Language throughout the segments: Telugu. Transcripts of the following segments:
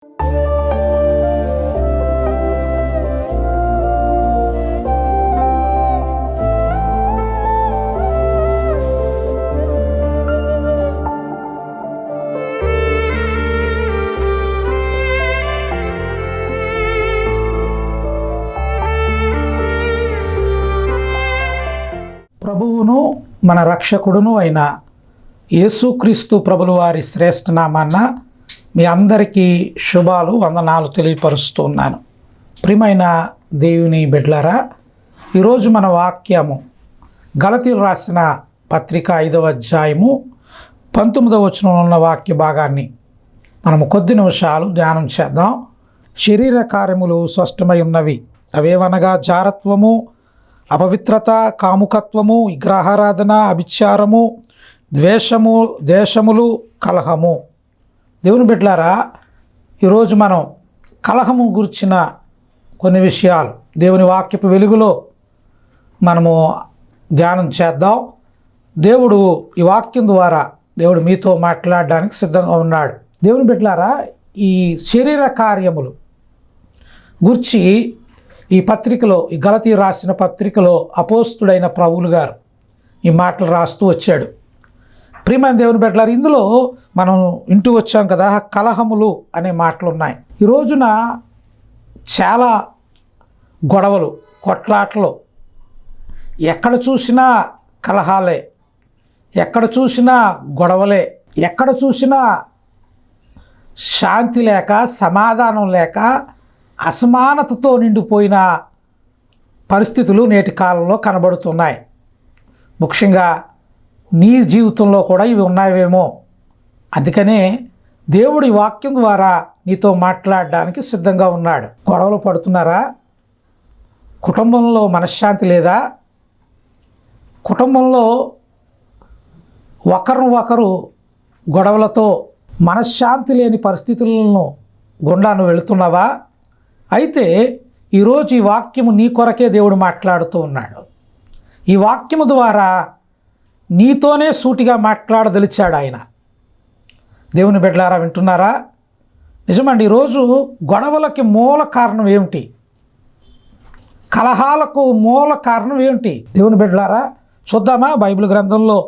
ప్రభువును మన రక్షకుడును అయిన యేసుక్రీస్తు ప్రభుల వారి శ్రేష్ఠ నామాన్న మీ అందరికీ శుభాలు వందనాలు తెలియపరుస్తున్నాను. ప్రియమైన దేవుని బిడ్డలారా, ఈరోజు మన వాక్యము గలతీయులకు రాసిన పత్రిక 5వ అధ్యాయము 19వ వచనంలో ఉన్న వాక్య భాగాన్ని మనము కొద్ది నిమిషాలు ధ్యానం చేద్దాం. శరీర కార్యములు స్పష్టమై ఉన్నవి, అవేవనగా జారత్వము, అపవిత్రత, కాముకత్వము, విగ్రహారాధన, అభిచారము, ద్వేషము, దేశములు, కలహము. దేవుని బిడ్డలారా, ఈరోజు మనం కలహము గురించిన కొన్ని విషయాలు దేవుని వాక్యపు వెలుగులో మనము ధ్యానం చేద్దాం. దేవుడు ఈ వాక్యం ద్వారా దేవుడు మీతో మాట్లాడడానికి సిద్ధంగా ఉన్నాడు. దేవుని బిడ్డలారా, ఈ శరీర కార్యములు గురించి ఈ పత్రికలో, ఈ గలతీ రాసిన పత్రికలో అపోస్తుడైన పౌలు గారు ఈ మాటలు రాస్తూ వచ్చాడు. ప్రియమైన దేవుని బిడ్డలారా, ఇందులో మనం ఇంటూ వచ్చాం కదా, కలహములు అనే మాటలు ఉన్నాయి. ఈ రోజున చాలా గొడవలు, కొట్లాటలు, ఎక్కడ చూసినా కలహాలే, ఎక్కడ చూసినా గొడవలే, ఎక్కడ చూసినా శాంతి లేక, సమాధానం లేక, అసమానతతో నిండిపోయిన పరిస్థితులు నేటి కాలంలో కనబడుతున్నాయి. ముఖ్యంగా నీ జీవితంలో కూడా ఇవి ఉన్నాయేమో. అందుకనే దేవుడి వాక్యం ద్వారా నీతో మాట్లాడడానికి సిద్ధంగా ఉన్నాడు. గొడవలు పడుతున్నారా? కుటుంబంలో మనశ్శాంతి లేదా? కుటుంబంలో ఒకరు గొడవలతో మనశ్శాంతి లేని పరిస్థితులను గుండా నువ్వు వెళుతున్నావా? అయితే ఈరోజు ఈ వాక్యము నీ కొరకే దేవుడు మాట్లాడుతూ ఉన్నాడు. ఈ వాక్యము ద్వారా నీతోనే సూటిగా మాట్లాడదలిచాడు ఆయన. దేవుని బిడ్డలారా, వింటున్నారా? నిజమండి, ఈరోజు గొడవలకి మూల కారణం ఏమిటి? కలహాలకు మూల కారణం ఏమిటి? దేవుని బిడ్డలారా, చూద్దామా బైబిల్ గ్రంథంలో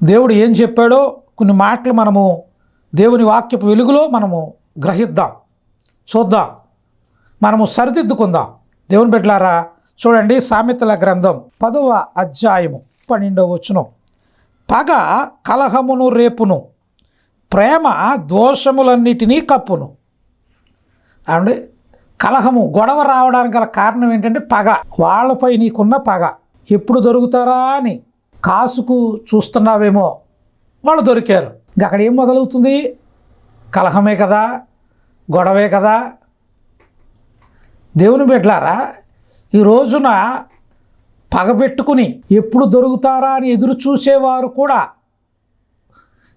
దేవుడు ఏం చెప్పాడో కొన్ని మాటలు మనము దేవుని వాక్యపు వెలుగులో మనము గ్రహిద్దాం, చూద్దాం, మనము సరిదిద్దుకుందాం. దేవుని బిడ్డలారా, చూడండి, సామెతల గ్రంథం 10వ అధ్యాయము 12వ వచనం. పగ కలహమును రేపును, ప్రేమ దోషములన్నిటినీ కప్పును. అంటే కలహము, గొడవ రావడానికి గల కారణం ఏంటంటే పగ. వాళ్ళపై నీకున్న పగ. ఎప్పుడు దొరుకుతారా అని కాసుకు చూస్తున్నావేమో, వాళ్ళు దొరికారు. ఇంకా అక్కడ ఏం మొదలవుతుంది? కలహమే కదా, గొడవే కదా. దేవుని బిడ్డలారా, ఈ రోజున పగబెట్టుకుని ఎప్పుడు దొరుకుతారా అని ఎదురు చూసేవారు కూడా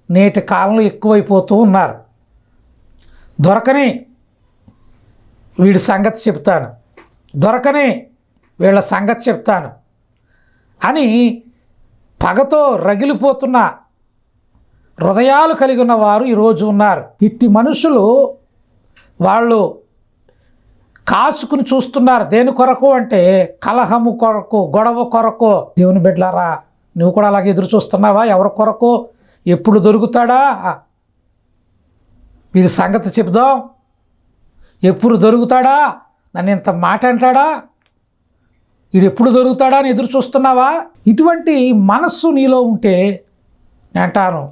నేటి కాలంలో ఎక్కువైపోతూ ఉన్నారు. దొరకని వీడి సంగతి చెప్తాను, దొరకని వీళ్ళ సంగతి చెప్తాను అని పగతో రగిలిపోతున్న హృదయాలు కలిగి ఉన్నవారు ఈరోజు ఉన్నారు. ఇట్టి మనుషులు వాళ్ళు కాచుకుని చూస్తున్నారు. దేని కొరకు అంటే కలహము కొరకు, గొడవ కొరకు. దేవుని బిడ్డలారా, నువ్వు కూడా అలాగే ఎదురు చూస్తున్నావా? ఎవరి కొరకు? ఎప్పుడు దొరుకుతాడా వీడి సంగతి చెప్దాం, ఎప్పుడు దొరుకుతాడా, నన్ను ఇంత మాట అంటాడా, వీడు ఎప్పుడు దొరుకుతాడా అని ఎదురు చూస్తున్నావా? ఇటువంటి మనస్సు నీలో ఉంటే నేను అంటాను,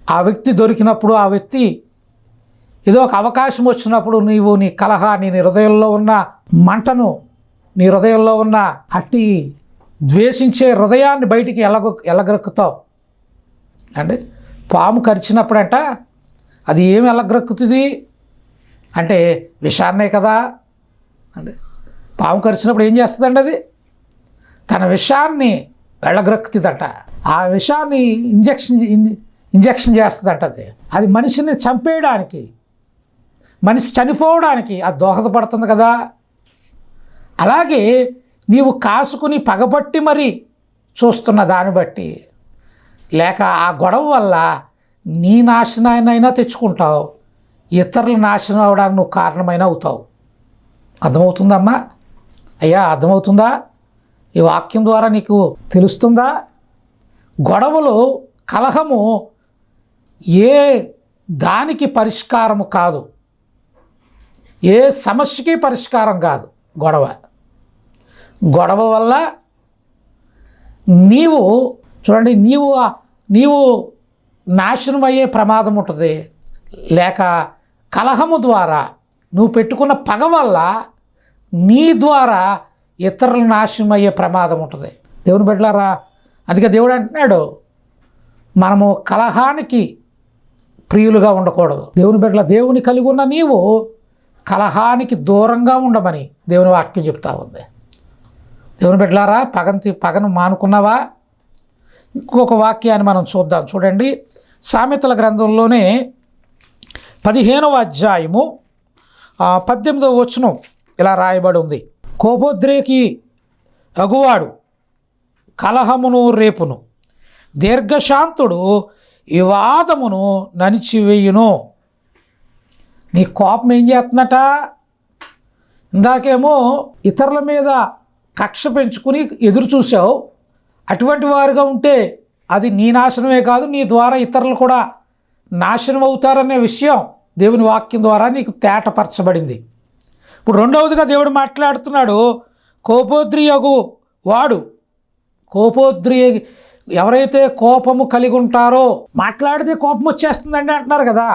ఆ వ్యక్తి దొరికినప్పుడు, ఆ వ్యక్తి ఏదో ఒక అవకాశం వచ్చినప్పుడు నీవు నీ కలహాన్ని, నీ హృదయంలో ఉన్న మంటను, నీ హృదయంలో ఉన్న అట్టి ద్వేషించే హృదయాన్ని బయటికి ఎలగొక్కుతావు. అంటే పాము కరిచినప్పుడంట అది ఏమి ఎలగొక్కుతుంది అంటే విషాన్నే కదా. అంటే పాము కరిచినప్పుడు ఏం చేస్తుందండి? అది తన విషాన్ని వెళ్ళగ్రక్కుతుందంట. ఆ విషాన్ని ఇంజెక్షన్ చేస్తుందంట. అది మనిషిని చంపేయడానికి, మనిషి చనిపోవడానికి అది దోహదపడుతుంది కదా. అలాగే నీవు కాసుకుని పగబట్టి మరి చూస్తున్న దాన్ని బట్టి, లేక ఆ గొడవ వల్ల నీ నాశనాన్నైనా తెచ్చుకుంటావు, ఇతరులు నాశనం అవడానికి నువ్వు కారణమైన అవుతావు. అర్థమవుతుందమ్మా? అయ్యా అర్థమవుతుందా? ఈ వాక్యం ద్వారా నీకు తెలుస్తుందా? గొడవలు, కలహము ఏ దానికి పరిష్కారము కాదు, ఏ సమస్యకి పరిష్కారం కాదు. గొడవ వల్ల నీవు చూడండి, నీవు నాశనం అయ్యే ప్రమాదం ఉంటుంది. లేక కలహము ద్వారా నువ్వు పెట్టుకున్న పగ వల్ల నీ ద్వారా ఇతరులు నాశనం అయ్యే ప్రమాదం ఉంటుంది. దేవుని బిడ్డలారా, అందుకే దేవుడు అంటున్నాడు, మనము కలహానికి ప్రియులుగా ఉండకూడదు. దేవుని బిడ్డల, దేవుని కలిగి ఉన్న నీవు కలహానికి దూరంగా ఉండమని దేవుని వాక్యం చెప్తా ఉంది. దేవుని బిడ్డలారా, పగను మానుకున్నావా? ఇంకొక వాక్యాన్ని మనం చూద్దాం. చూడండి, సామెతల గ్రంథంలోనే 15వ అధ్యాయము 18వ వచనం ఇలా రాయబడి ఉంది. కోపోద్రేకి అగువాడు కలహమును రేపును, దీర్ఘశాంతుడు వివాదమును నణిచివేయును. నీ కోపం ఏం చేస్తుందట? ఇందాకేమో ఇతరుల మీద కక్ష పెంచుకుని ఎదురు చూసావు. అటువంటి వారుగా ఉంటే అది నీ నాశనమే కాదు, నీ ద్వారా ఇతరులు కూడా నాశనం అవుతారనే విషయం దేవుని వాక్యం ద్వారా నీకు తేటపరచబడింది. ఇప్పుడు రెండవదిగా దేవుడు మాట్లాడుతున్నాడు, కోపోద్రియగు వాడు. ఎవరైతే కోపము కలిగి ఉంటారో, మాట్లాడితే కోపం వచ్చేస్తుందండి అంటున్నారు కదా.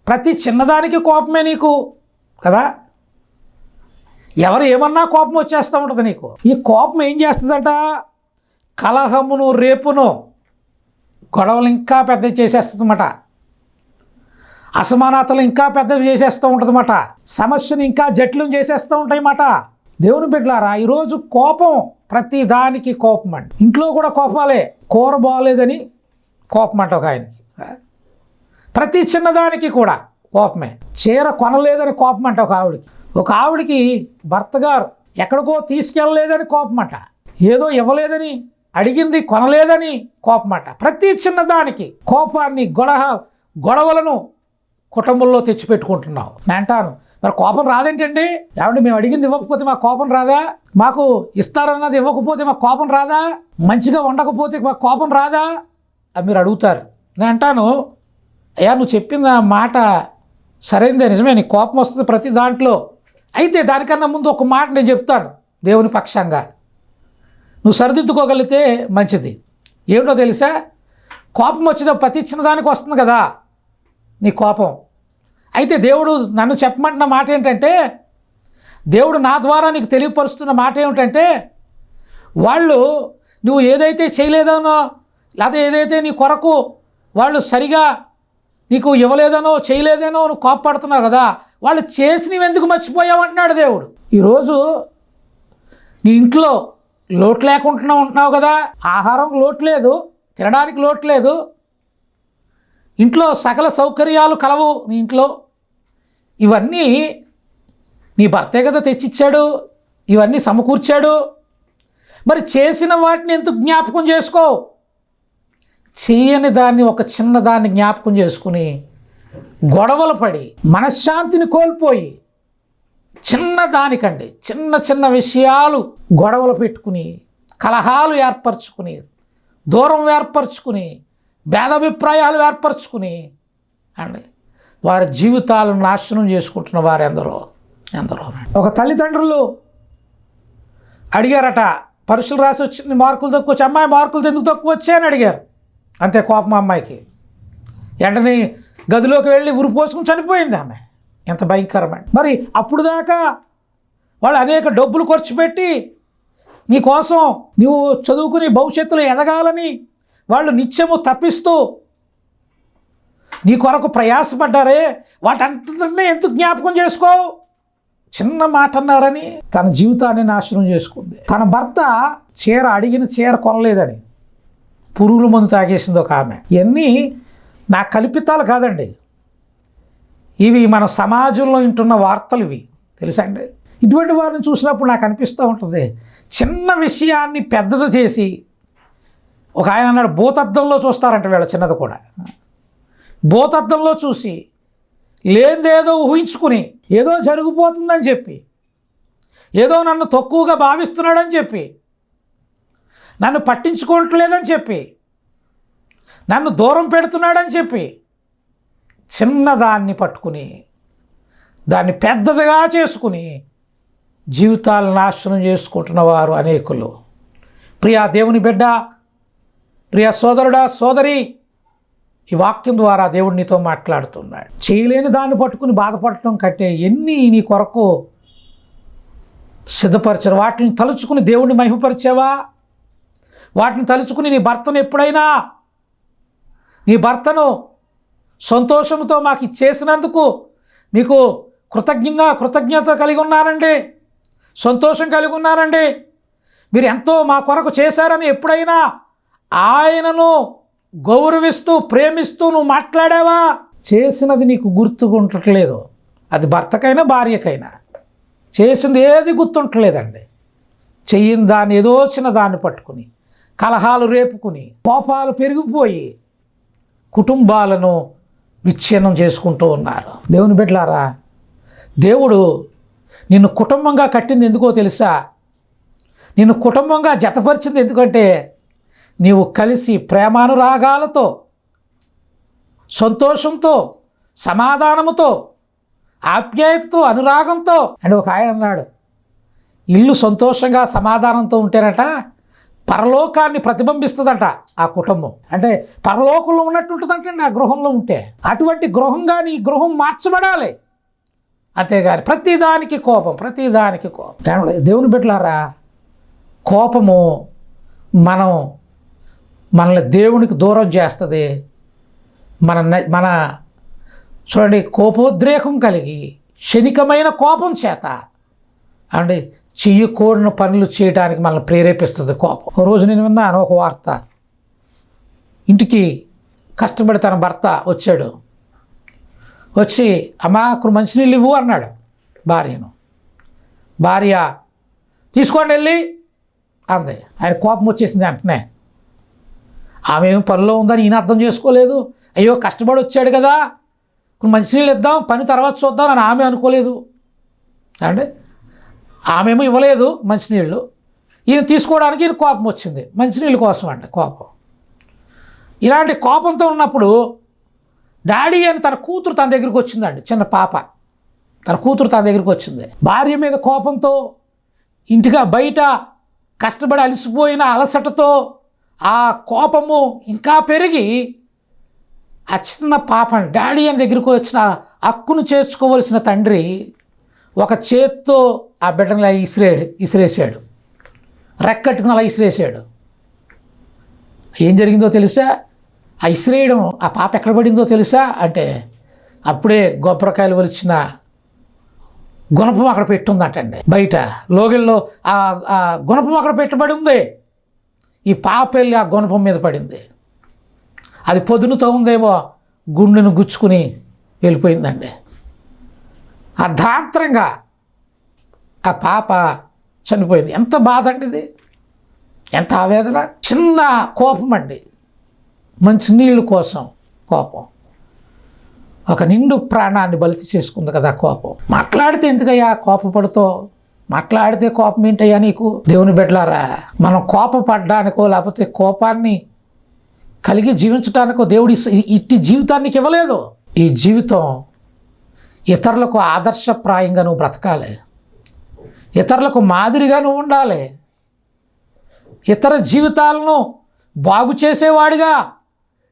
ప్రతి చిన్నదానికి కోపమే నీకు కదా. ఎవరు ఏమన్నా కోపం వచ్చేస్తూ ఉంటుంది నీకు. ఈ కోపం ఏం చేస్తుందంట? కలహమును రేపును, గొడవలు ఇంకా పెద్ద చేసేస్తుందన్నమాట. అసమానతలు ఇంకా పెద్దవి చేసేస్తూ ఉంటుందన్నమాట. సమస్యను ఇంకా జటిలం చేసేస్తూ ఉంటాయన్నమాట. దేవుని బిడ్డలారా, ఈరోజు కోపం, ప్రతి దానికి కోపం అండి. ఇంట్లో కూడా కోపాలే. కూర బాగోలేదని కోపం అంట ఒక ఆయనకి. ప్రతి చిన్నదానికి కూడా కోపమే. చీర కొనలేదని కోపం అంట ఒక ఆవిడికి భర్త గారు ఎక్కడికో తీసుకెళ్ళలేదని కోపమంట. ఏదో ఇవ్వలేదని, అడిగింది కొనలేదని కోపమంట. ప్రతి చిన్నదానికి కోపాన్ని, గొడవలను కుటుంబంలో తెచ్చిపెట్టుకుంటున్నావు. నేను అంటాను, మరి కోపం రాదేంటండి? ఏమంటే మేము అడిగింది ఇవ్వకపోతే మాకు కోపం రాదా? మాకు ఇస్తారన్నది ఇవ్వకపోతే మాకు కోపం రాదా? మంచిగా ఉండకపోతే మాకు కోపం రాదా అని మీరు అడుగుతారు. నేను అంటాను, అయ్యా నువ్వు చెప్పిన మాట సరైనదే, నిజమే, నీకు కోపం వస్తుంది ప్రతి దాంట్లో. అయితే దానికన్నా ముందు ఒక మాట నేను చెప్తాను దేవుని పక్షంగా, నువ్వు సరిదిద్దుకోగలిగితే మంచిది. ఏమిటో తెలుసా? కోపం వచ్చిన ప్రతి చిన్నదానికి వస్తుంది కదా నీ కోపం. అయితే దేవుడు నన్ను చెప్పమంటున్న మాట ఏంటంటే, దేవుడు నా ద్వారా నీకు తెలియపరుస్తున్న మాట ఏమిటంటే, వాళ్ళు నువ్వు ఏదైతే చేయలేదనో, లేకపోతే ఏదైతే నీ కొరకు వాళ్ళు సరిగా నీకు ఇవ్వలేదనో, చేయలేదనో నువ్వు కోపపడుతున్నావు కదా, వాళ్ళు చేసినవి ఎందుకు మర్చిపోయావు అంటున్నాడు దేవుడు. ఈరోజు నీ ఇంట్లో లోటు లేకుండా ఉంటున్నావు కదా. ఆహారం లోటు లేదు, తినడానికి లోటు లేదు, ఇంట్లో సకల సౌకర్యాలు కలవు నీ ఇంట్లో. ఇవన్నీ నీ భర్తే కదా తెచ్చిచ్చాడు, ఇవన్నీ సమకూర్చాడు. మరి చేసిన వాటిని ఎందుకు జ్ఞాపకం చేసుకో? చేయని దాన్ని, ఒక చిన్నదాన్ని జ్ఞాపకం చేసుకుని గొడవలు పడి మనశ్శాంతిని కోల్పోయి, చిన్నదానికండి చిన్న విషయాలు గొడవలు పెట్టుకుని, కలహాలు ఏర్పరచుకుని, దూరం ఏర్పరచుకుని, భేదాభిప్రాయాలు ఏర్పరచుకుని అండి వారి జీవితాలను నాశనం చేసుకుంటున్న వారు ఎందరో. ఒక తల్లిదండ్రులు అడిగారట, పరీక్షలు రాసి వచ్చింది, మార్కులు తక్కువ వచ్చి, అమ్మాయి మార్కులు ఎందుకు తక్కువ వచ్చాయి అని అడిగారు. అంతే కోపం అమ్మాయికి. వెంటనే గదిలోకి వెళ్ళి ఉరి పోసుకుని చనిపోయింది ఆమె. ఎంత భయంకరమండి. మరి అప్పుడు దాకా వాళ్ళు అనేక డబ్బులు ఖర్చు పెట్టి నీకోసం నువ్వు చదువుకుని భవిష్యత్తులో ఎదగాలని వాళ్ళు నిత్యము తప్పిస్తూ నీ కొరకు ప్రయాసపడ్డారే, వాటంతనే ఎందుకు జ్ఞాపకం చేసుకో? చిన్న మాట అన్నారని తన జీవితాన్ని నాశనం చేసుకుంది. తన భర్త అడిగిన చీర కొనలేదని పురుగుల మందు తాగేసింది ఒక ఆమె. ఇవన్నీ నా కల్పితాలు కాదండి, ఇవి మన సమాజంలో వింటున్న వార్తలు. ఇవి తెలుసా అండి? ఇటువంటి వారిని చూసినప్పుడు నాకు అనిపిస్తూ ఉంటుంది, చిన్న విషయాన్ని పెద్దది చేసి, ఒక ఆయన అన్నాడు భూతద్దంలో చూస్తారంట వీళ్ళ చిన్నది కూడా. భూతద్దంలో చూసి లేనిదేదో ఊహించుకుని ఏదో జరిగిపోతుందని చెప్పి, ఏదో నన్ను తక్కువగా భావిస్తున్నాడని చెప్పి, నన్ను పట్టించుకోవట్లేదని చెప్పి, నన్ను దూరం పెడుతున్నాడని చెప్పి చిన్నదాన్ని పట్టుకుని దాన్ని పెద్దదిగా చేసుకుని జీవితాలను నాశనం చేసుకుంటున్న వారు అనేకులు. ప్రియా దేవుని బిడ్డ, ప్రియ సోదరుడా, సోదరి, ఈ వాక్యం ద్వారా దేవుడు నీతో మాట్లాడుతున్నాడు. చేయలేని దాన్ని పట్టుకుని బాధపడటం కంటే ఎన్ని నీ కొరకు సిద్ధపరిచారు. వాటిని తలుచుకుని దేవుణ్ణి మహిమపరిచావా? వాటిని తలుచుకుని నీ భర్తను ఎప్పుడైనా, నీ భర్తను సంతోషంతో మాకు ఇచ్చేసినందుకు మీకు కృతజ్ఞత కలిగి ఉన్నారండి, సంతోషం కలిగి ఉన్నారండి, మీరు ఎంతో మా కొరకు చేశారని ఎప్పుడైనా ఆయనను గౌరవిస్తూ ప్రేమిస్తూ నువ్వు మాట్లాడావా? చేసినది నీకు గుర్తుకుంటట్లేదు. అది భర్తకైనా భార్యకైనా చేసింది ఏది గుర్తుంటలేదండి. చెయ్యని దాన్ని, ఏదో చిన్న దాన్ని పట్టుకుని కలహాలు రేపుకుని కోపాలు పెరిగిపోయి కుటుంబాలను విచ్ఛిన్నం చేసుకుంటూ ఉన్నారు. దేవుని బిడ్డలారా, దేవుడు నిన్ను కుటుంబంగా కట్టింది ఎందుకో తెలుసా? నిన్ను కుటుంబంగా జతపరిచింది ఎందుకంటే నీవు కలిసి ప్రేమానురాగాలతో, సంతోషంతో, సమాధానముతో, ఆప్యాయతతో, అనురాగంతో. అంటే ఒక ఆయన అన్నాడు, ఇల్లు సంతోషంగా సమాధానంతో ఉంటేనట పరలోకాన్ని ప్రతిబింబిస్తుందంట ఆ కుటుంబం. అంటే పరలోకంలో ఉన్నట్టు ఉంటుందంటండి ఆ గృహంలో ఉంటే. అటువంటి గృహంగా నీ గృహం మార్చబడాలి. అంతేగాని ప్రతిదానికి కోపం. దేవుని బిడ్డలారా, కోపము మనల్ని దేవునికి దూరం చేస్తుంది. మన చూడండి, కోపోద్రేకం కలిగి క్షణికమైన కోపం చేత అంటే చెయ్యకూడని పనులు చేయడానికి మనల్ని ప్రేరేపిస్తుంది కోపం. ఒక రోజు నేను విన్నాను ఒక వార్త. ఇంటికి కష్టపడి తన భర్త వచ్చాడు. వచ్చి అమ్మా అక్కడ మంచినీళ్ళు ఇవ్వు అన్నాడు భార్యను. భార్య తీసుకోండి వెళ్ళి అంది. ఆయన కోపం వచ్చేసింది వెంటనే. ఆమె ఏం పనిలో ఉందని ఈయన అర్థం చేసుకోలేదు. అయ్యో కష్టపడి వచ్చాడు కదా, ఇప్పుడు మంచినీళ్ళు ఇద్దాం, పని తర్వాత చూద్దాం అని ఆమె అనుకోలేదు. అంటే ఆమెమో ఇవ్వలేదు మంచినీళ్ళు, ఈయన తీసుకోవడానికి ఈయన కోపం వచ్చింది. మంచినీళ్ళ కోసం అండి కోపం. ఇలాంటి కోపంతో ఉన్నప్పుడు డాడీ అని తన కూతురు తన దగ్గరికి వచ్చిందండి. చిన్న పాప తన కూతురు తన దగ్గరికి వచ్చింది. భార్య మీద కోపంతో, ఇంటిగా బయట కష్టపడి అలసిపోయిన అలసటతో ఆ కోపము ఇంకా పెరిగి ఆ చిన్న పాపని డాడీ అని దగ్గరికి వచ్చిన హక్కును చేర్చుకోవలసిన తండ్రి ఒక చేత్తో ఆ బిడ్డని అలా ఇసిరేసాడు. రెక్కట్టుకుని అలా ఇసిరేసాడు. ఏం జరిగిందో తెలుసా? ఆ ఇసిరేయడం ఆ పాప ఎక్కడ పడిందో తెలుసా? అంటే అప్పుడే గొబ్బరికాయలు ఒలిచిన గుణపం అక్కడ పెట్టుందటండి. బయట లోగిల్లో ఆ గుణపం అక్కడ పెట్టబడి ఉంది. ఈ పాప వెళ్ళి ఆ గుణపం మీద పడింది. అది పొదునుతో ఉందేమో, గుండెను గుచ్చుకుని వెళ్ళిపోయిందండి. అర్ధాంతరంగా ఆ పాప చనిపోయింది. ఎంత బాధ అండి ఇది, ఎంత ఆవేదన. చిన్న కోపం అండి, మంచి నీళ్ళు కోసం కోపం. ఒక నిండు ప్రాణాన్ని బలితి చేసుకుంది కదా కోపం. మాట్లాడితే ఎందుకయ్యా కోపపడుతో? మాట్లాడితే కోపం ఏంటయ్యా నీకు? దేవుని బిడ్డలారా, మనం కోపపడ్డానికో లేకపోతే కోపాన్ని కలిగి జీవించడానికో దేవుడు ఇట్టి జీవితానికి ఇవ్వలేదు. ఈ జీవితం ఇతరులకు ఆదర్శప్రాయంగా నువ్వు బ్రతకాలి, ఇతరులకు మాదిరిగా నువ్వు ఉండాలి, ఇతర జీవితాలను బాగు చేసేవాడిగా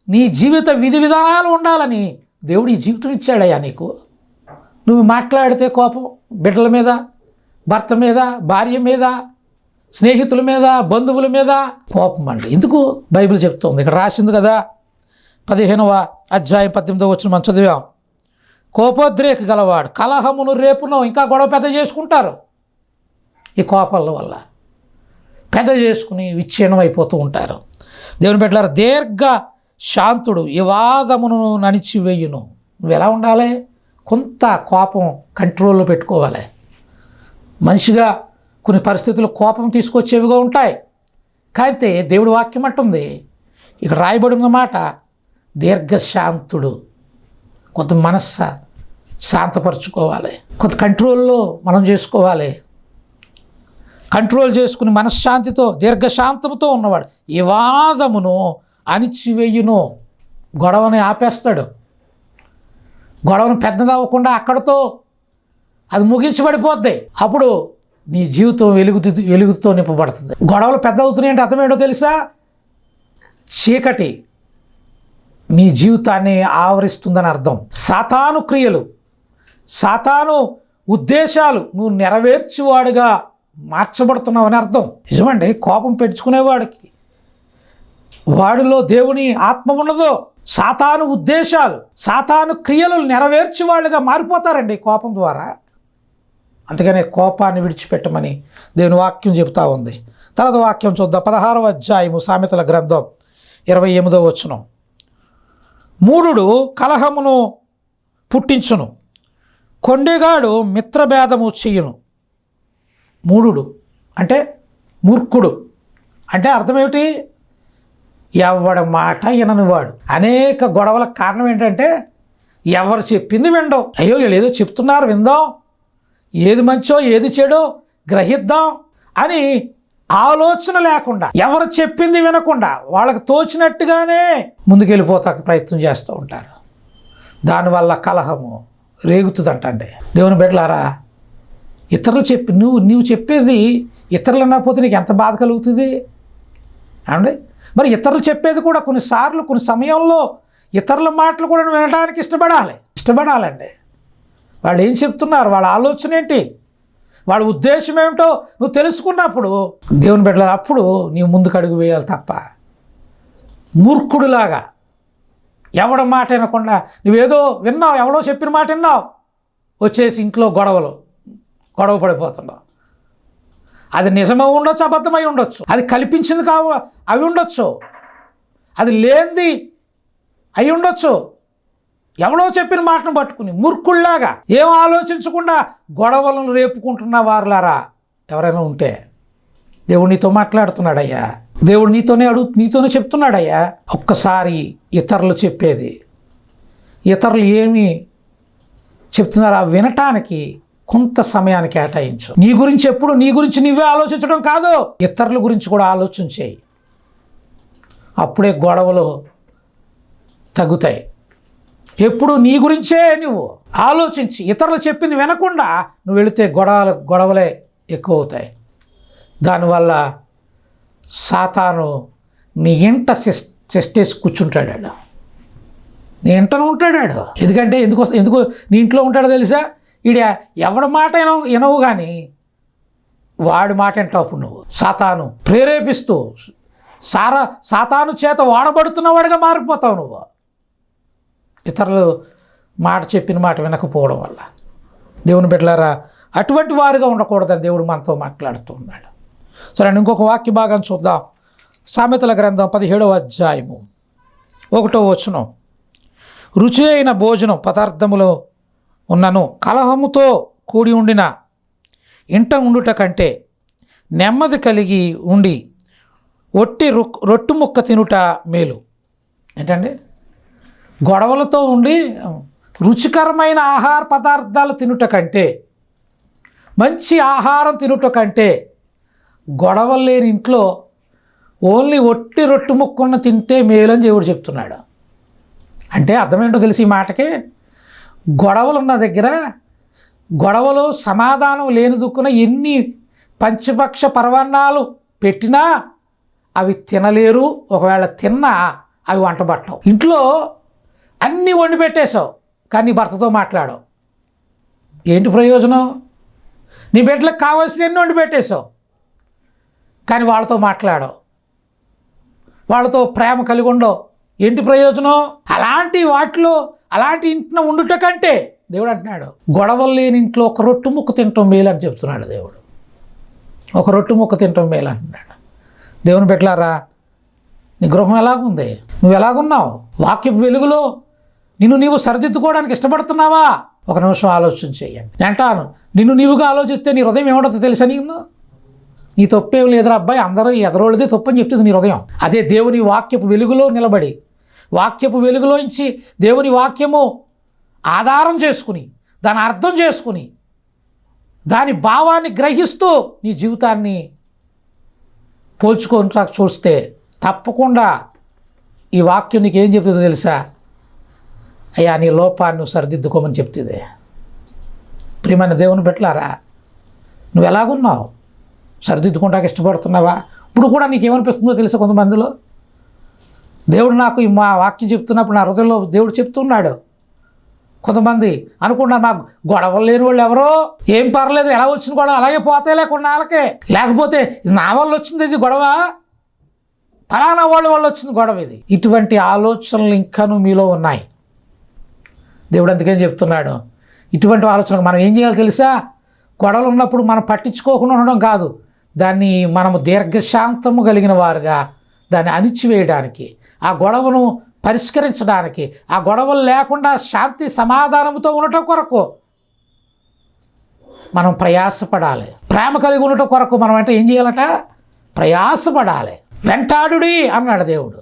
నీ జీవిత విధి విధానాలు ఉండాలని దేవుడు ఈ జీవితం ఇచ్చాడయ్యా నీకు. నువ్వు మాట్లాడితే కోపం, బిడ్డల మీద, భర్త మీద, భార్య మీద, స్నేహితుల మీద, బంధువుల మీద కోపం అండి. ఎందుకు? బైబిల్ చెప్తుంది, ఇక్కడ రాసింది కదా, 15వ అధ్యాయం 18వ వచనం మనం చదివాం. కోపోద్రేక గలవాడు కలహమును రేపును, ఇంకా గొడవ పెద్ద చేసుకుంటారు. ఈ కోపాల వల్ల పెద్ద చేసుకుని విచ్ఛిన్నం అయిపోతూ ఉంటారు. దేవుని బిడ్డలారా, దీర్ఘ శాంతుడు వివాదమును నడిచివేయును. నువ్వు ఎలా ఉండాలి? కొంత కోపం కంట్రోల్లో పెట్టుకోవాలి. మనిషిగా కొన్ని పరిస్థితులు కోపం తీసుకొచ్చేవిగా ఉంటాయి. కానీ దేవుడి వాక్యం అంటుంది, ఇక్కడ రాయబడి ఉన్న మాట, దీర్ఘశాంతుడు, కొంత శాంతపరచుకోవాలి, కొంత కంట్రోల్లో మనం చేసుకోవాలి. కంట్రోల్ చేసుకుని మనశ్శాంతితో దీర్ఘశాంతముతో ఉన్నవాడు ఈ వాదమును అణిచివేయును. గొడవని ఆపేస్తాడు. గొడవను పెద్దదవ్వకుండా అక్కడితో అది ముగించబడిపోద్ది. అప్పుడు నీ జీవితం వెలుగుతో నింపబడుతుంది. గొడవలు పెద్ద అవుతున్నాయంటే అర్థం ఏంటో తెలుసా? చీకటి నీ జీవితాన్ని ఆవరిస్తుందని అర్థం. సాతాను క్రియలు, సాతాను ఉద్దేశాలు నువ్వు నెరవేర్చువాడుగా మార్చబడుతున్నావని అర్థం. నిజమండి, కోపం పెంచుకునేవాడికి వాడిలో దేవుని ఆత్మ ఉండదో. సాతాను ఉద్దేశాలు, సాతాను క్రియలు నెరవేర్చి వాళ్ళుగా మారిపోతారండి కోపం ద్వారా. అందుకనే కోపాన్ని విడిచిపెట్టమని దేవుని వాక్యం చెబుతూ ఉంది. తర్వాత వాక్యం చూద్దాం. 16వ అధ్యాయము సామెతల గ్రంథం 28వ వచనం. మూఢుడు కలహమును పుట్టించును, కొండెగాడు మిత్రభేదము చెయ్యును. మూఢుడు అంటే మూర్ఖుడు అంటే అర్థం ఏమిటి? ఎవడి మాట విననివాడు. అనేక గొడవలకు కారణం ఏంటంటే ఎవరు చెప్పింది వినడం. అయ్యో వీళ్ళు ఏదో చెప్తున్నారు విందాం, ఏది మంచో ఏది చెడో గ్రహిద్దాం అని ఆలోచన లేకుండా, ఎవరు చెప్పింది వినకుండా వాళ్ళకి తోచినట్టుగానే ముందుకెళ్ళిపోతాక ప్రయత్నం చేస్తూ ఉంటారు. దానివల్ల కలహము రేగుతుందంటండి. దేవుని బిడ్డలారా, ఇతరులు చెప్పి నువ్వు చెప్పేది ఇతరులు అన్నపోతే నీకు ఎంత బాధ కలుగుతుంది అండి? మరి ఇతరులు చెప్పేది కూడా కొన్నిసార్లు కొన్ని సమయంలో ఇతరుల మాటలు కూడా వినడానికి ఇష్టపడాలండి. వాళ్ళు ఏం చెప్తున్నారు, వాళ్ళ ఆలోచన ఏంటి, వాళ్ళ ఉద్దేశం ఏమిటో నువ్వు తెలుసుకున్నప్పుడు దేవుని బిడ్డలారా అప్పుడు నీవు ముందుకు అడుగు వేయాలి తప్ప మూర్ఖుడిలాగా ఎవడ మాట వినకుండా నువ్వేదో విన్నావు, ఎవడో చెప్పిన మాట విన్నావు, వచ్చేసి ఇంట్లో గొడవ పడిపోతున్నావు. అది నిజమై ఉండొచ్చు, అబద్ధమై ఉండొచ్చు, అది కల్పించింది అవి ఉండొచ్చు, అది లేనిది అయి ఉండొచ్చు. ఎవడో చెప్పిన మాటను పట్టుకుని మూర్ఖుల్లాగా ఏం ఆలోచించకుండా గొడవలను రేపుకుంటున్న వారులారా ఎవరైనా ఉంటే దేవుడు నీతో మాట్లాడుతున్నాడయ్యా. దేవుడు నీతోనే చెప్తున్నాడయ్యా. ఒక్కసారి ఇతరులు చెప్పేది, ఇతరులు ఏమి చెప్తున్నారో వినటానికి కొంత సమయాన్ని కేటాయించు. నీ గురించి నువ్వే ఆలోచించడం కాదు, ఇతరుల గురించి కూడా ఆలోచించేయి. అప్పుడే గొడవలు తగ్గుతాయి. ఎప్పుడు నీ గురించే నువ్వు ఆలోచించి ఇతరులు చెప్పింది వినకుండా నువ్వు వెళితే గొడవలే ఎక్కువ అవుతాయి. దానివల్ల సాతాను నీ ఇంట చెస్టేసి కూర్చుంటాడు. నీ ఇంటనే ఉంటాడు. ఎందుకంటే ఎందుకు నీ ఇంట్లో ఉంటాడో తెలుసా? ఈడ ఎవడి మాట వినవు కానీ వాడి మాట వింటావు. అప్పుడు నువ్వు సాతాను ప్రేరేపిస్తూ సాతాను చేత వాడబడుతున్నవాడిగా మారిపోతావు నువ్వు, ఇతరులు చెప్పిన మాట వినకపోవడం వల్ల. దేవుని బిడ్డలారా, అటువంటి వారుగా ఉండకూడదని దేవుడు మనతో మాట్లాడుతూ ఉన్నాడు. సరే, ఇంకొక వాక్య భాగం చూద్దాం. సామెతల గ్రంథం 17వ అధ్యాయము 1వ వచనం. రుచి అయిన భోజనం పదార్థములో ఉన్నను కలహముతో కూడి ఉండిన ఇంట ఉండుట కంటే నెమ్మది కలిగి ఉండి ఒట్టి రొట్టు ముక్క తినుట మేలు. ఏంటండి? గొడవలతో ఉండి రుచికరమైన ఆహార పదార్థాలు తినుట కంటే, మంచి ఆహారం తినుట కంటే గొడవలు లేని ఇంట్లో ఓన్లీ ఒట్టి రొట్టు ముక్కన్న తింటే మేలు అని దేవుడు చెప్తున్నాడు. అంటే అర్థమేంటో తెలిసి ఈ మాటకి, గొడవలు ఉన్న దగ్గర గొడవలు సమాధానం లేని దుక్కున ఎన్ని పంచపక్ష పరవాన్నాలు పెట్టినా అవి తినలేరు. ఒకవేళ తిన్నా అవి వంట పట్టవు. ఇంట్లో అన్నీ వండి పెట్టేశావు కానీ భర్తతో మాట్లాడవు. ఏంటి ప్రయోజనం? నీ బిడ్డలకు కావాల్సినవన్నీ వండి పెట్టేశావు కానీ వాళ్ళతో మాట్లాడవు, వాళ్ళతో ప్రేమ కలిగి ఉండవు. ఏంటి ప్రయోజనం? అలాంటి ఇంట్లో ఉండుట కంటే దేవుడు అంటున్నాడు, గొడవలు లేని ఇంట్లో ఒక రొట్టు ముక్క తినటం మేలు అని చెప్తున్నాడు దేవుడు. ఒక రొట్టు ముక్క తినటం మేలు అంటున్నాడు. దేవుని బిడ్డలారా, నీ గృహం ఎలాగుంది? నువ్వు ఎలాగున్నావు? వాక్యపు వెలుగులో నీవు సరిదిద్దుకోవడానికి ఇష్టపడుతున్నావా? ఒక నిమిషం ఆలోచన చేయండి. అంటాను, నీవుగా ఆలోచిస్తే నీ హృదయం ఏమంటుందో తెలుసా? నీ తప్పేం లేదురా అబ్బాయి, అందరూ ఎదరోళ్ళదే తప్పని చెప్తుంది నీ హృదయం. అదే దేవుని వాక్యపు వెలుగులో నిలబడి, వాక్యపు వెలుగులోంచి దేవుని వాక్యము ఆధారం చేసుకుని దాని అర్థం చేసుకుని దాని భావాన్ని గ్రహిస్తూ నీ జీవితాన్ని పోల్చుకుంటా చూస్తే తప్పకుండా ఈ వాక్యం నీకు ఏం చెప్తుందో తెలుసా? అయ్యా, నీ లోపాన్ని నువ్వు సరిదిద్దుకోమని చెప్తుంది. ప్రియమైన దేవుని బిడ్డలారా, నువ్వు ఎలాగున్నావు? సరిదిద్దుకుంటానికి ఇష్టపడుతున్నావా? ఇప్పుడు కూడా నీకేమనిపిస్తుందో తెలుసా? కొంతమందిలో దేవుడు నాకు మా వాక్యం చెప్తున్నప్పుడు నా హృదయంలో దేవుడు చెప్తున్నాడు. కొంతమంది అనుకున్నారు మాకు గొడవలు లేని వాళ్ళు ఎవరో, ఏం పర్లేదు, ఎలా వచ్చిన గొడవ అలాగే పోతాయిలే కొన్నాళ్ళకే, లేకపోతే నా వల్ల వచ్చింది ఇది గొడవ, ఫలానా వాళ్ళ వల్ల వచ్చింది గొడవ ఇది. ఇటువంటి ఆలోచనలు ఇంకాను మీలో ఉన్నాయి. దేవుడు అందుకని చెప్తున్నాడు, ఇటువంటి ఆలోచనకు మనం ఏం చేయాలో తెలుసా? గొడవలు ఉన్నప్పుడు మనం పట్టించుకోకుండా ఉండడం కాదు, దాన్ని మనము దీర్ఘశాంతము కలిగిన వారుగా దాన్ని అణిచివేయడానికి, ఆ గొడవను పరిష్కరించడానికి, ఆ గొడవలు లేకుండా శాంతి సమాధానంతో ఉండటం కొరకు మనం ప్రయాసపడాలి. ప్రేమ కలిగి ఉండటం కొరకు మనం అంటే ఏం చేయాలట? ప్రయాసపడాలి. వెంటాడుడి అన్నాడు దేవుడు.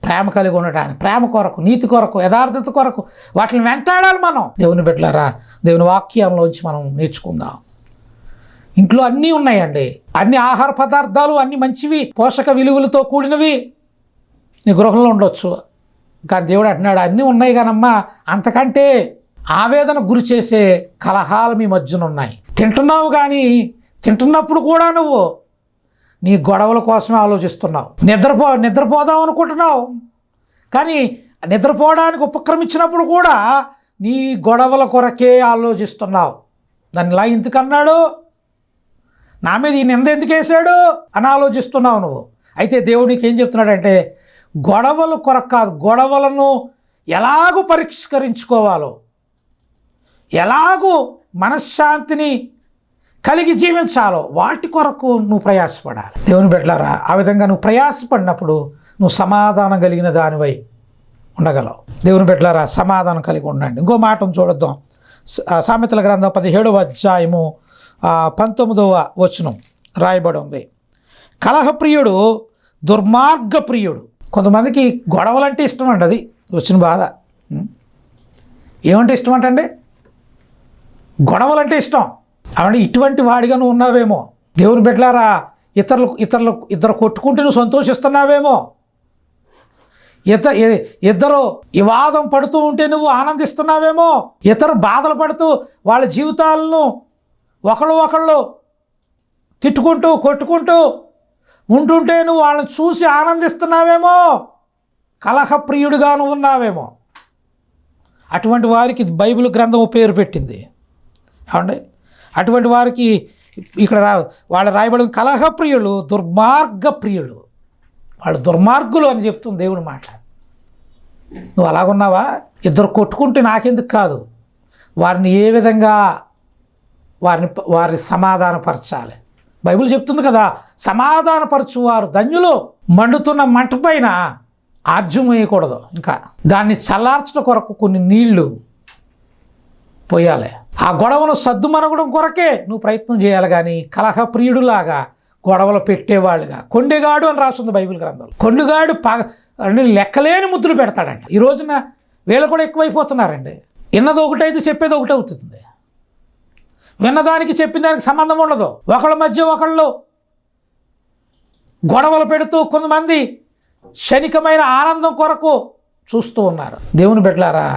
ప్రేమ కలిగి ఉండటానికి, ప్రేమ కొరకు, నీతి కొరకు, యథార్థత కొరకు వాటిని వెంటాడాలి మనం. దేవుని బిడ్డలారా, దేవుని వాక్యంలోంచి మనం నేర్చుకుందాం. ఇంట్లో అన్నీ ఉన్నాయండి, అన్ని ఆహార పదార్థాలు అన్నీ మంచివి, పోషక విలువలతో కూడినవి నీ గృహంలో ఉండొచ్చు. కానీ దేవుడు అంటున్నాడు, అన్నీ ఉన్నాయి కానమ్మా, అంతకంటే ఆవేదన గురి చేసే కలహాలు మీ మధ్యన ఉన్నాయి. తింటున్నావు కానీ తింటున్నప్పుడు కూడా నువ్వు నీ గొడవల కోసమే ఆలోచిస్తున్నావు. నిద్రపోదాం అనుకుంటున్నావు కానీ నిద్రపోవడానికి ఉపక్రమించినప్పుడు కూడా నీ గొడవల కొరకే ఆలోచిస్తున్నావు. దాన్ని ఇలా ఎందుకన్నాడు, నా మీద ఈ నింద ఎందుకు వేసాడు అని ఆలోచిస్తున్నావు నువ్వు. అయితే దేవుడు నీకు ఏం చెప్తున్నాడంటే, గొడవల కొరకు కాదు, గొడవలను ఎలాగూ పరిష్కరించుకోవాలో, ఎలాగూ మనశ్శాంతిని కలిగి జీవించాలో వాటి కొరకు నువ్వు ప్రయాసపడాలి. దేవుని బిడ్డలారా, ఆ విధంగా నువ్వు ప్రయాసపడినప్పుడు నువ్వు సమాధానం కలిగిన దానివై ఉండగలవు. దేవుని బిడ్డలారా, సమాధానం కలిగి ఉండండి. ఇంకో మాటను చూడొద్దాం. సామెతల గ్రంథం 17వ అధ్యాయము 19వ వచనం రాయబడి ఉంది, కలహప్రియుడు దుర్మార్గప్రియుడు. కొంతమందికి గొడవలంటే ఇష్టం అండి, అది వచ్చిన బాధ. ఏమంటే ఇష్టం అంటండి? గొడవలంటే ఇష్టం. అవునండి, ఇటువంటి వాడిగా నువ్వు ఉన్నావేమో. దేవుని బిడ్డలారా, ఇద్దరు కొట్టుకుంటే నువ్వు సంతోషిస్తున్నావేమో. ఇద్దరు వివాదం పడుతూ ఉంటే నువ్వు ఆనందిస్తున్నావేమో. ఇతరు బాధలు పడుతూ వాళ్ళ జీవితాలను ఒకళ్ళు తిట్టుకుంటూ కొట్టుకుంటూ ఉంటుంటే నువ్వు వాళ్ళని చూసి ఆనందిస్తున్నావేమో. కలహప్రియుడిగా నువ్వు ఉన్నావేమో. అటువంటి వారికి బైబిల్ గ్రంథం పేరు పెట్టింది. అవునండి, అటువంటి వారికి ఇక్కడ వాళ్ళు రాయబడిన కలహప్రియులు దుర్మార్గప్రియులు, వాళ్ళు దుర్మార్గులు అని చెప్తుంది దేవుని మాట. నువ్వు అలాగున్నావా? ఇద్దరు కొట్టుకుంటే నాకెందుకు కాదు, వారిని ఏ విధంగా వారిని సమాధానపరచాలి. బైబిల్ చెప్తుంది కదా, సమాధానపరచువారు ధన్యులు. మండుతున్న మంట పైన ఆర్జ్యం వేయకూడదు, ఇంకా దాన్ని చల్లార్చడం కొరకు కొన్ని నీళ్లు పోయాలి. ఆ గొడవను సద్దుమనగడం కొరకే నువ్వు ప్రయత్నం చేయాలి. కానీ కలహప్రియుడులాగా గొడవలు పెట్టేవాళ్ళుగా, కొండెగాడు అని రాస్తుంది బైబిల్ గ్రంథంలో. కొండెగాడు లెక్కలేని ముద్దులు పెడతాడంట. ఈ రోజున వీళ్ళు కూడా ఎక్కువైపోతున్నారండి. విన్నది ఒకటైతే చెప్పేది ఒకటి అవుతుంది. విన్నదానికి చెప్పిన దానికి సంబంధం ఉండదు. ఒకళ్ళ మధ్య ఒకళ్ళు గొడవలు పెడుతూ కొంతమంది క్షణికమైన ఆనందం కొరకు చూస్తూ ఉన్నారు. దేవుని బిడ్డలారా,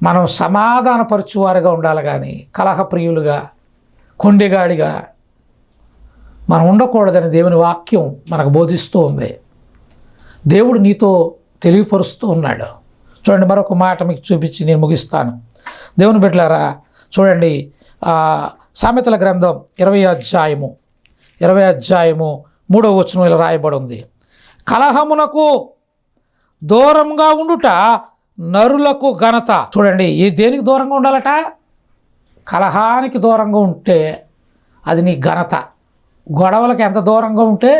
మనం సమాధానపరచువారుగా ఉండాలి కానీ కలహప్రియులుగా, కొండెగాడిగా మనం ఉండకూడదని దేవుని వాక్యం మనకు బోధిస్తూ ఉంది. దేవుడు నీతో తెలియపరుస్తూ ఉన్నాడు. చూడండి, మరొక మాట మీకు చూపించి నేను ముగిస్తాను. దేవుని బిడ్డలారా, చూడండి, సామెతల గ్రంథం 20వ అధ్యాయము 3వ వచనం ఇలా రాయబడి ఉంది, కలహమునకు దూరంగా ఉండుట నరులకు ఘనత. చూడండి, ఈ దేనికి దూరంగా ఉండాలట? కలహానికి దూరంగా ఉంటే అది నీ ఘనత. గొడవలకు ఎంత దూరంగా ఉంటే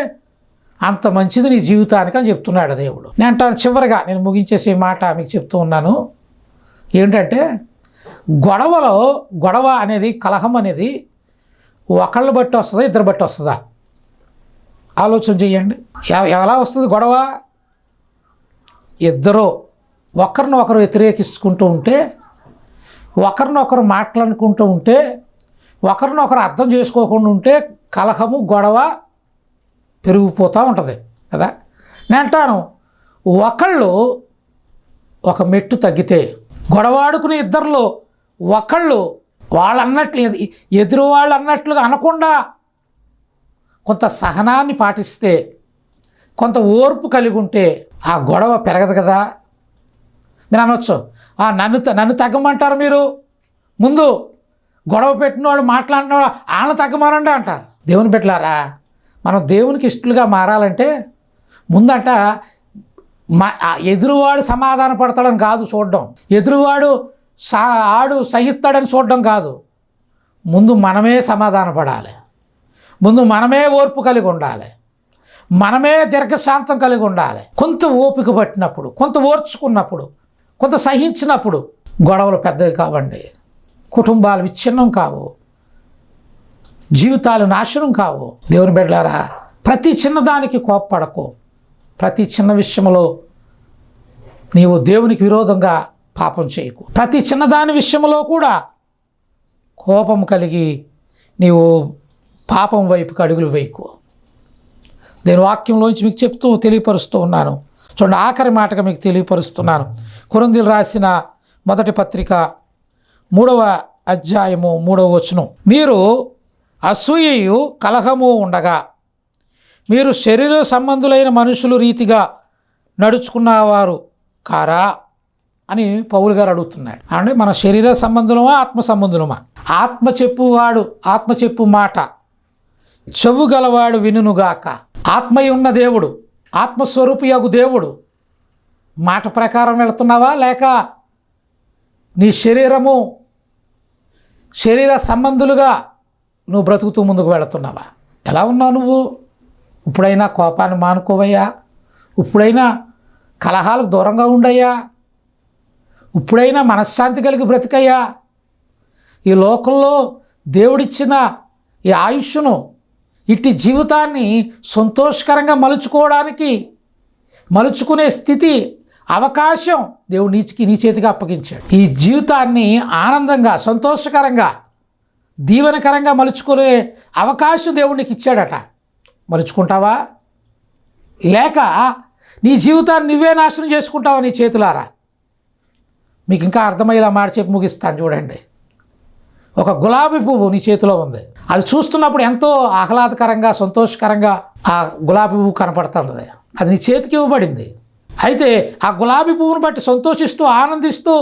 అంత మంచిది నీ జీవితానికి అని చెప్తున్నాడు దేవుడు. నేను అంటాను, చివరిగా నేను ముగించేసే మాట మీకు చెప్తూ ఉన్నాను. ఏంటంటే, గొడవ అనేది, కలహం అనేది ఒకళ్ళు బట్టి వస్తుందా, ఇద్దరు బట్టి వస్తుందా? ఆలోచన చేయండి. ఎలా వస్తుంది గొడవ? ఇద్దరు ఒకరిని ఒకరు వ్యతిరేకించుకుంటూ ఉంటే ఒకరినొకరు మాట్లాడుకుంటూ ఉంటే, ఒకరినొకరు అర్థం చేసుకోకుండా ఉంటే కలహము గొడవ పెరిగిపోతూ ఉంటుంది కదా. నేను అంటాను, ఒకళ్ళు ఒక మెట్టు తగ్గితే, గొడవాడుకునే ఇద్దరిలో ఒకళ్ళు వాళ్ళు అన్నట్లు ఎదురు వాళ్ళు అన్నట్లుగా అనకుండా కొంత సహనాన్ని పాటిస్తే, కొంత ఓర్పు కలిగి ఉంటే ఆ గొడవ పెరగదు కదా. మీరు అనవచ్చు, నన్ను తగ్గమంటారు మీరు, ముందు గొడవ పెట్టినవాడు మాట్లాడినవాడు వాళ్ళని తగ్గమానండి అంటారు. దేవుని బిడ్డలారా, మనం దేవునికి ఇష్టలుగా మారాలంటే ముందంట ఎదురువాడు సమాధాన పడతాడని కాదు చూడడం, ఎదురువాడు ఆడు సహిస్తాడని చూడడం కాదు. ముందు మనమే సమాధాన పడాలి, ముందు మనమే ఓర్పు కలిగి ఉండాలి, మనమే దీర్ఘశాంతం కలిగి ఉండాలి. కొంత ఓపిక పట్టినప్పుడు, కొంత ఓర్చుకున్నప్పుడు, కొంత సహించినప్పుడు గొడవలు పెద్దవి కావండి, కుటుంబాలు విచ్ఛిన్నం కావు, జీవితాలు నాశనం కావు. దేవుని బిడ్డలారా, ప్రతి చిన్నదానికి కోప్పడకు, ప్రతి చిన్న విషయంలో నీవు దేవునికి విరోధంగా పాపం చేయకు, ప్రతి చిన్నదాని విషయంలో కూడా కోపం కలిగి నీవు పాపం వైపుకి అడుగులు వేయకు. నేను వాక్యంలోంచి మీకు చెప్తూ తెలియపరుస్తూ ఉన్నాను. చూడండి, ఆఖరి మాటగా మీకు తెలియపరుస్తున్నాను. కొరింథీయులకు రాసిన మొదటి పత్రిక 3వ అధ్యాయము 3వ వచనం, మీరు అసూయయు కలహము ఉండగా మీరు శరీర సంబంధులైన మనుషులు రీతిగా నడుచుకున్నవారు కారా అని పౌలు గారు అడుగుతున్నాడు. అంటే మన శరీర సంబంధులమా ఆత్మ సంబంధులమా? ఆత్మ చెప్పు మాట చెవు గలవాడు వినుగాక. ఆత్మయ్య ఉన్న దేవుడు, ఆత్మస్వరూపియగు దేవుడు మాట ప్రకారం వెళుతున్నావా, లేక నీ శరీర సంబంధులుగా నువ్వు బ్రతుకుతూ ముందుకు వెళుతున్నావా? ఎలా ఉన్నావు నువ్వు? ఇప్పుడైనా కోపాన్ని మానుకోవయ్యా, ఇప్పుడైనా కలహాలకు దూరంగా ఉండయ్యా, ఇప్పుడైనా మనశ్శాంతి కలిగి బ్రతికయ్యా. ఈ లోకంలో దేవుడిచ్చిన ఈ ఆయుష్ను, ఇట్టి జీవితాన్ని సంతోషకరంగా మలుచుకునే స్థితి, అవకాశం దేవుడు నీ చేతికి అప్పగించాడు. ఈ జీవితాన్ని ఆనందంగా, సంతోషకరంగా, దీవెనకరంగా మలుచుకునే అవకాశం దేవుడు నీకు ఇచ్చాడట. మలుచుకుంటావా, లేక నీ జీవితాన్ని నువ్వే నాశనం చేసుకుంటావా నీ చేతులారా? మీకు ఇంకా అర్థమయ్యేలా మాట చెప్పి ముగిస్తాను. చూడండి, ఒక గులాబీ పువ్వు నీ చేతిలో ఉంది. అది చూస్తున్నప్పుడు ఎంతో ఆహ్లాదకరంగా, సంతోషకరంగా ఆ గులాబీ పువ్వు కనపడుతుంది. అది నీ చేతికి ఇవ్వబడింది. అయితే ఆ గులాబీ పువ్వును బట్టి సంతోషిస్తూ ఆనందిస్తూ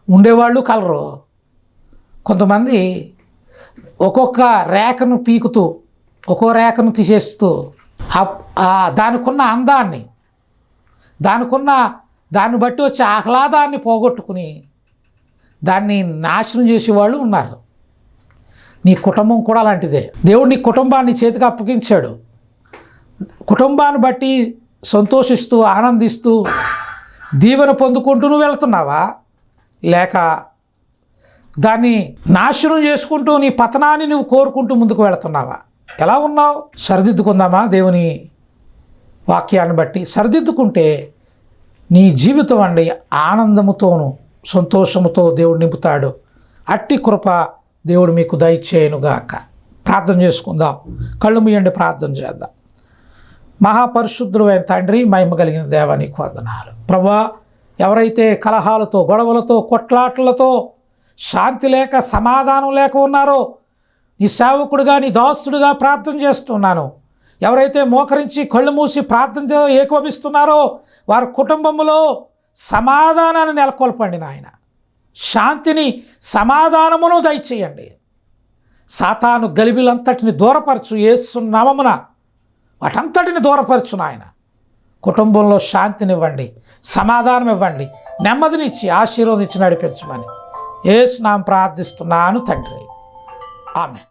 ఉండేవాళ్ళు కలరు. కొంతమంది ఒక్కొక్క రేఖను పీకుతూ, ఒక్కో రేఖను తీసేస్తూ దానికున్న అందాన్ని, దాన్ని బట్టి వచ్చే ఆహ్లాదాన్ని పోగొట్టుకుని దాన్ని నాశనం చేసేవాళ్ళు ఉన్నారు. నీ కుటుంబం కూడా అలాంటిదే. దేవుడు నీ కుటుంబాన్ని చేతికి అప్పగించాడు. కుటుంబాన్ని బట్టి సంతోషిస్తూ ఆనందిస్తూ దీవెన పొందుకుంటూ నువ్వు వెళ్తున్నావా, లేక దాన్ని నాశనం చేసుకుంటూ నీ పతనాన్ని నువ్వు కోరుకుంటూ ముందుకు వెళుతున్నావా? ఎలా ఉన్నావు? సరిదిద్దుకుందామా? దేవుని వాక్యాన్ని బట్టి సరిదిద్దుకుంటే నీ జీవితం అండి ఆనందముతోను సంతోషముతో దేవుడు నింపుతాడు. అట్టి కృప దేవుడు మీకు దయచేయునుగాక. ప్రార్థన చేసుకుందాం. కళ్ళు మూయండి, ప్రార్థన చేద్దాం. మహాపరిశుద్ధుడైన తండ్రి, మహిమ కలిగిన దేవా, నీకు వందనాలు. ప్రభువా, ఎవరైతే కలహాలతో, గొడవలతో, కొట్లాటలతో, శాంతి లేక, సమాధానం లేక ఉన్నారో నీ సేవకుడుగా, నీ దాసుడుగా ప్రార్థన చేస్తున్నాను. ఎవరైతే మోకరించి కళ్ళు మూసి ప్రార్థనతో ఏకోపిస్తున్నారో వారి కుటుంబంలో సమాధానాన్ని నెలకొల్పండి నాయన. శాంతిని, సమాధానమును దయచేయండి. సాతాను గలిబిలంతటిని దూరపరచు, యేసు నామమున వాటంతటిని దూరపరచు నాయన. కుటుంబంలో శాంతినివ్వండి, సమాధానం ఇవ్వండి, నెమ్మదినిచ్చి ఆశీర్వదించి నడిపించమని యేసు నామమున ప్రార్థిస్తున్నాను తండ్రి. ఆమేన్.